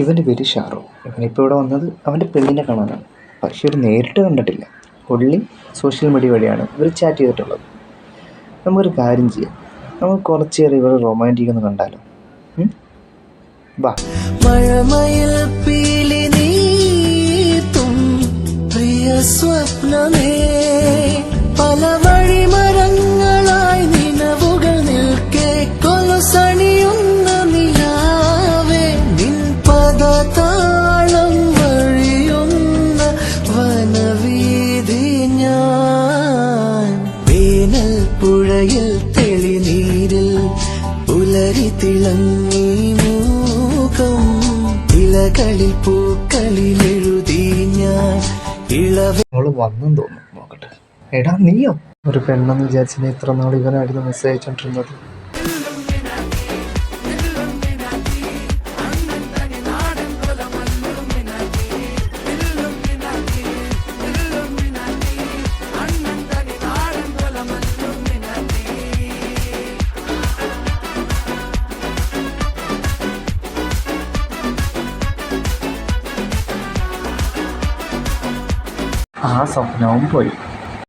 ഇവൻ്റെ പേര് ഷാറു. ഇവനിപ്പോൾ ഇവിടെ വന്നത് അവൻ്റെ പെണ്ണിനെ കാണാനാണ്. പക്ഷേ ഒരു നേരിട്ട് കണ്ടിട്ടില്ല. പുള്ളി സോഷ്യൽ മീഡിയ വഴിയാണ് ഇവർ ചാറ്റ് ചെയ്തിട്ടുള്ളത്. നമുക്കൊരു കാര്യം ചെയ്യാം, നമുക്ക് കുറച്ചേറെ ഇവർ റൊമാൻറ്റിക് ഒന്ന് കണ്ടാലോ. വാ. മഴമയിൽ പീലി നീത്തും പ്രിയ സ്വപ്നമേ, പല വഴിമരങ്ങളായി നിലവുകൾ നിൽക്കെ കൊലുസണിയുന്ന നിലാവേ, നിൻ പദതാളം വഴിയുന്ന വനവീതി ഞാൻ. വേനൽ പുഴയിൽ തെളിനീരിൽ പുലരി തിളങ്ങി മൂക്കം, ഇലകളിൽ പൂക്കളിൽ എഴുതി ഞാൻ അവള് വന്നെന്ന് തോന്നുന്നു. നോക്കട്ടെ. എടാ നീയോ? ഒരു പെണ്ണെന്ന് വിചാരിച്ചാൽ ഇത്ര നാൾ ഇവനായിരുന്നു മെസ്സേജ് അയച്ചോണ്ടിരുന്നത്. ആ സ്വപ്നവും പോയി.